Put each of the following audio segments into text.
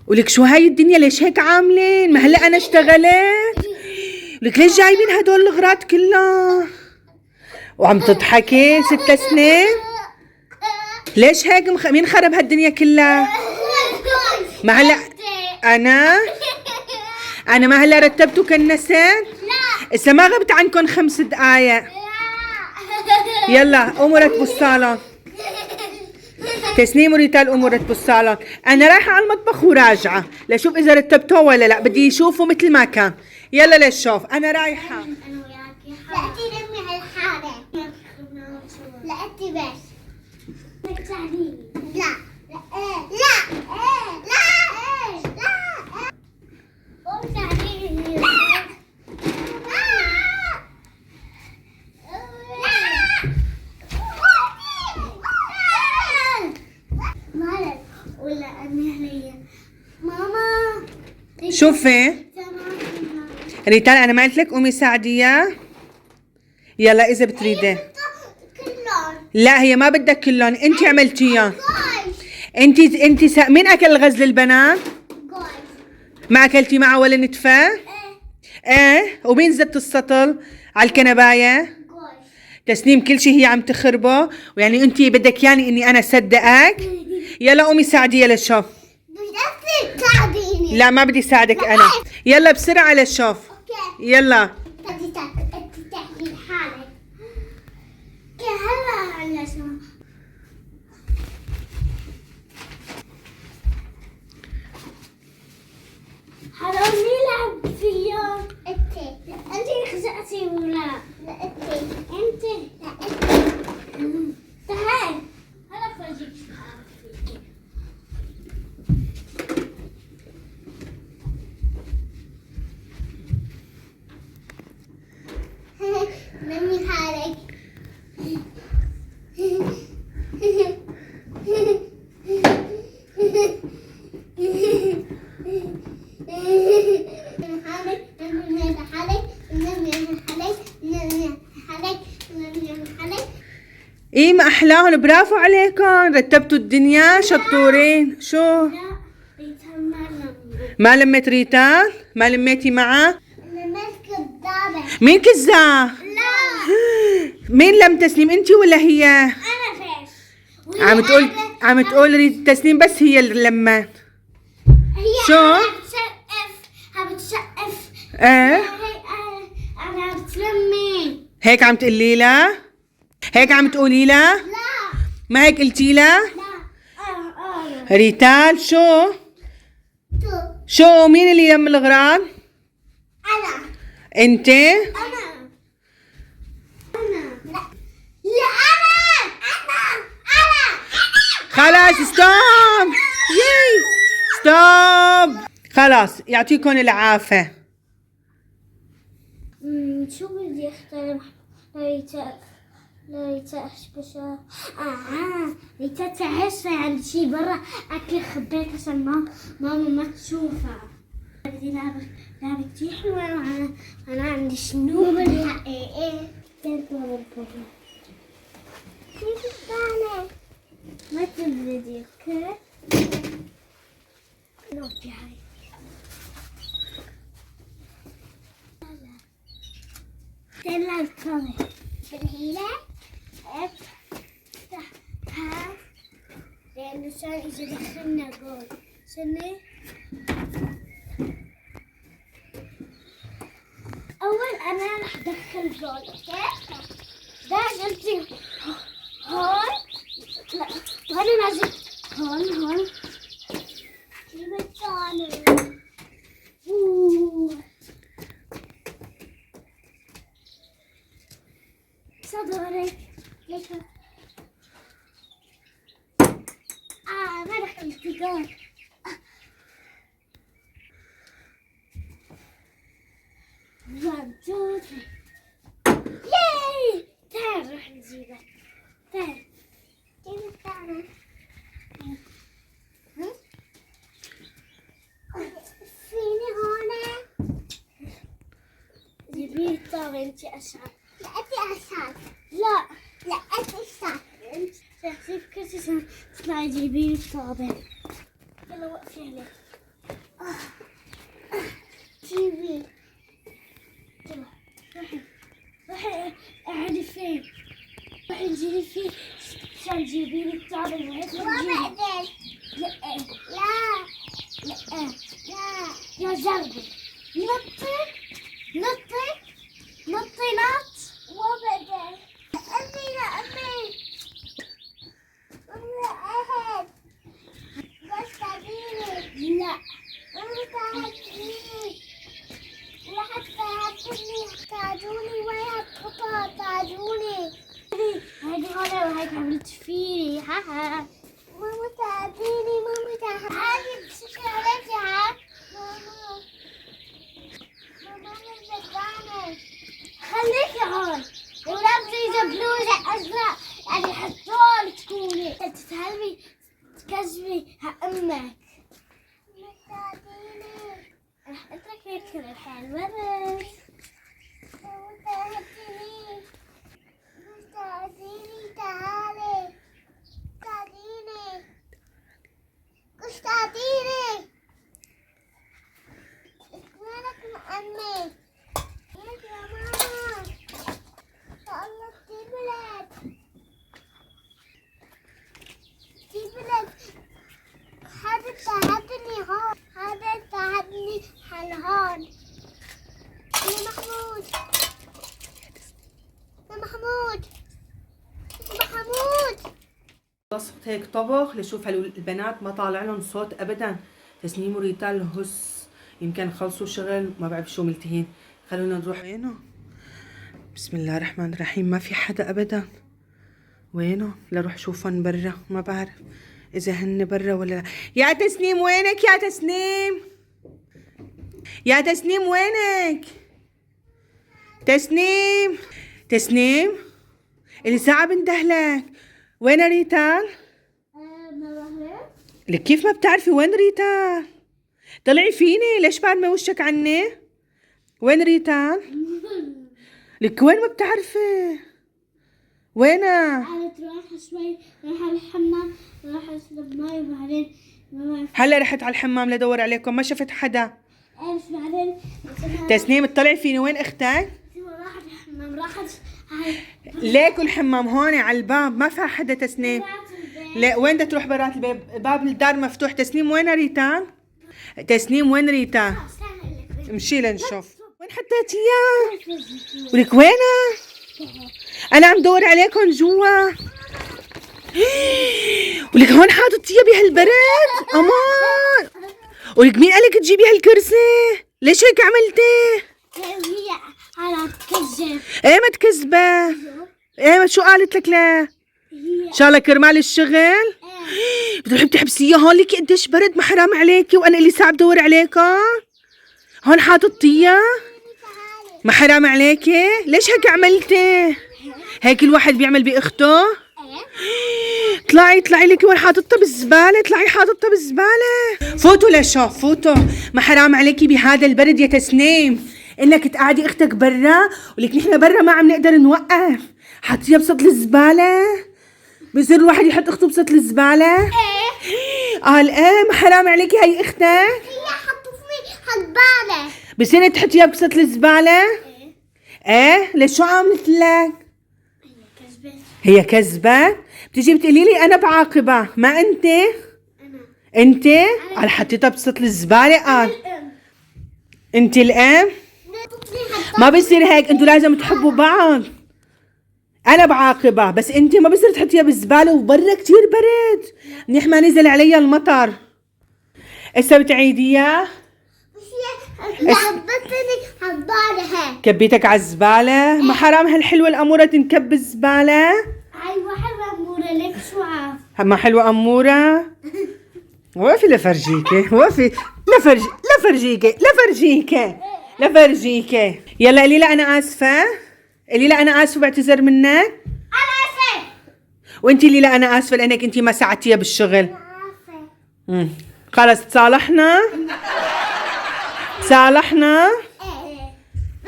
ولك شو هاي الدنيا ليش هيك عاملين؟ ما هلا انا اشتغلت. لك ليش جايبين هدول الاغراض كلها؟ وعم تضحكي 6 سنين؟ ليش هيك مين خرب هالدنيا كلها؟ ما هلا انا ما هلا رتبت وكنست؟ اسا ما غبت عنكم 5 دقايق. يلا قوموا رتبوا الصالون. تسنيم وريتال قوموا رتبوا الصالون. انا رايحه على المطبخ وراجعه لشوف اذا رتبتوه ولا لا، بدي يشوفوا مثل ما كان. يلا للشوف انا رايحه. لا انتي رمي هالحالة. لا انتي بس تساعديني. لا لا لا لا لا قوم ساعديني. مالك ولا أنا ماما شوفي ريتال انا ما قلت لك قومي ساعديها؟ يلا اذا بتريدي. لا هي ما بدك كلهم، انت عملتيها. انت مين اكل الغزل البنات؟ ما اكلتي معه ولا نتفه؟ ايه ومين زت السطل على الكنبايه؟ تسنيم كل شيء هي عم تخربه، ويعني انت بدك يعني اني انا صدقك؟ يلا قومي ساعديها للشوف. بدك تساعديني. لا ما بدي ساعدك انا. يلا بسرعه للشوف. يلا بدي تحكي حالك. هلا شو حرام نلعب فيه. انتي خزقتي ولا لا انتي لا انتي تعال هلا فرجيك شو بعمل فيكي. نمي حالك. ايه ما احلاهم، برافو عليكم، رتبتوا الدنيا شطورين. شو ما لميت ريتال؟ ما لميتي معه؟ مين كذاب؟ مين لم تسنيم، انتي ولا هي؟ انا فيش. عم تقول تسنيم بس هي اللي لمت. هي شو؟ بتسقف. ايه انا بتلمي. هيك عم تقولي لها؟ هيك عم تقولي لها؟ لا ما هيك قلتي لها؟ لا ريتال شو؟ مين اللي يم الاغراض؟ انا انت؟ لا لا انا خلاص ستوب. يي ستوب خلاص، يعطيكم العافية. شو بدي اختار؟ ليتا بشا ليتا تعيش عند شي برا اكل خبيت عشان ماما ما تشوفها. بدي لعبة كتير حلوة وانا عندي شنو بالحقيقة. كيف الثاني؟ ما تبردي اوكي؟ نوتي هاي تلا الكاميرا بالهيلة افتحها لأنه عشان إذا دخلنا جول سنة. أول أنا رح أدخل جول أوكي؟ دخلتي هون لا وأنا نازل هون جيب الثاني. صدرك ليش ما دخلت جول. One, two, three. ياي تعال روح نجيبه. تعال جيب الثاني. فيني هون. جيبي الطاولة انتي أسعد. لا انتي أسعد. لا انتي أسعد. انتي كرسي تطلعي جيبي الطاولة. يلا وقفي عليه. تجيبي فيه عشان تجيبي لي كتاب الوقت لا يا جربي نطي نط وبدل أمي لا أمي أهد بس تعبيني لا أمي تعبيني لا تعبيني تعجوني ويا قطع تعجوني هذه هلا وهيك عملت فيني ها ماما تعبيني ماما تعبيني هذه بسكرتي ها ماما مزعلانة خليكي هون ولابسة بلوزة أزرق يعني حطول تكوني تتهلمي تكذبي أمك اترك هيك الحين بس تعالي تعالي وينك يا أمي وينك يا ماما الله تبلد هذا تعبني هون هذا تعبني هون يا محمود يا محمود يا محمود صوت هيك طبخ لشوف هلو البنات ما طالع لهم صوت ابدا. تسنيم وريتال هس يمكن خلصوا شغل ما بعرف شو ملتهين. خلونا نروح وينه. بسم الله الرحمن الرحيم. ما في حدا ابدا. وينه؟ لروح شوفهم برا. ما بعرف اذا هن برا ولا لا. يا تسنيم وينك يا تسنيم؟ يا تسنيم وينك؟ تسنيم تسنيم اللي ساعة بندهلك. وين ريتال؟ لك كيف ما بتعرفي وين ريتال؟ طلعي فيني ليش بعد ما وشك عني؟ وين ريتال؟ لك وين ما بتعرفي؟ وينها؟ قعدت رايحة شوي رايحة الحمام رايحة اشرب مي وبعدين هلا رحت على الحمام لدور عليكم ما شفت حدا. ايش بعدين تسنيم تطلعي فيني وين اختك؟ راحت الحمام راحت هاي ليكوا الحمام هون على الباب ما فيها حدا. تسنيم لا وين بدها تروح برات الباب؟ باب الدار مفتوح. تسنيم وين ريتال؟ تسنيم وين ريتال؟ امشي لنشوف وين حطيتيها؟ ولك وينها؟ انا عم دور عليكم جوا. ولك هون حاططيها بهالبرد. امان. ولك مين قالك تجيبي هالكرسي؟ ليش هيك عملتي؟ هي على تكذب. ايه ما تكذبه. ايه ما شو قالت لك لا؟ ان شاء الله كرمال الشغل. بتروحي بتحبسيها هون. ليكي قديش برد ما حرام عليكي وانا اللي ساعة بدور عليكم. هون حاططيها ما حرام عليكي؟ ليش هيك عملتي؟ هيك الواحد بيعمل باخته؟ طلعي لك وين حاططها بالزباله. طلعي حاططها بالزباله. فوتوا لشوف فوتوا. ما حرام عليكي بهذا البرد يا تسنيم انك تقعدي اختك برا. ولك نحن برا ما عم نقدر نوقف. حطيها بسطل الزباله. بصير الواحد يحط اخته بسطل الزباله. قال ايه ما حرام عليكي هي اختك. هي حطوا في هالبالة. بصير تحطيها بسطل الزباله. ايه ليش شو عملت لك؟ هي كذبة. بتجي بتقولي لي انا بعاقبها ما انت قال حطيتها بسطل الزباله. قال انت الام. ما بصير هيك. انتوا لازم تحبوا بعض. انا بعاقبها بس انت ما بصير تحطيها بالزباله وبرا كتير برد. منيح ما نزل عليها المطر. هسه بتعيديها. لعبتني هالبالة. كبيتك على الزباله. ما حرام هالحلوه الاموره تنكب الزباله. ايوه حلوة أمورة لك شو عارف. ما حلوه اموره. وقفي لفرجيكي. وقفي لفرجيكي. يلا قولي لها انا اسفه. قولي لها انا اسفه بعتذر منك. انا اسفة. وانتي قولي لها انا اسفه لانك انتي ما ساعدتيها بالشغل. خلص تصالحنا.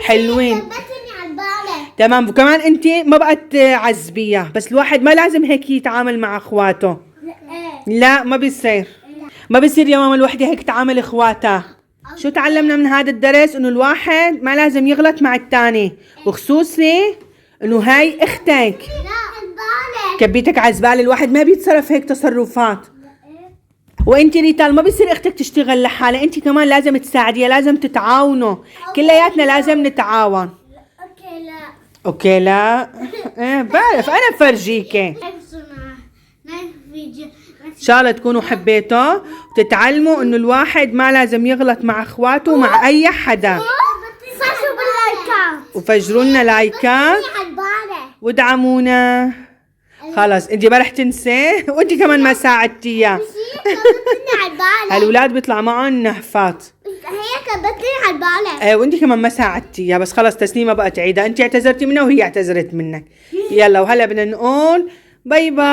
حلوين تمام. وكمان انتي ما بقى تعذبيها. بس الواحد ما لازم هيك يتعامل مع اخواته. لا ما بيصير يا ماما الوحده هيك تعامل اخواتها. شو تعلمنا من هذا الدرس؟ انه الواحد ما لازم يغلط مع الثاني وخصوصي انه هاي اختك. لا كبيتك على الزبالة، الواحد ما بيتصرف هيك تصرفات. وانت ريتال ما بيصير اختك تشتغل لحالها، انت كمان لازم تساعديها، لازم تتعاونوا، كلياتنا لازم نتعاون. اوكي لا. اوكي لا. ايه بعرف انا بفرجيكي. ان شاء الله تكونوا حبيتوا وتتعلموا انه الواحد ما لازم يغلط مع اخواته ومع اي حدا. وفجروا لنا لايكات وادعمونا. خلص انت ما رح تنسي وانت كمان ما ساعدتيها. هالولاد بيطلع معهم نهفات. هي كبتني على البالة. ايه وانت كمان ما ساعدتيها، بس خلص تسنيمة بقى تعيدها، انت اعتذرتي منها وهي اعتذرت منك. يلا وهلا بدنا نقول باي باي.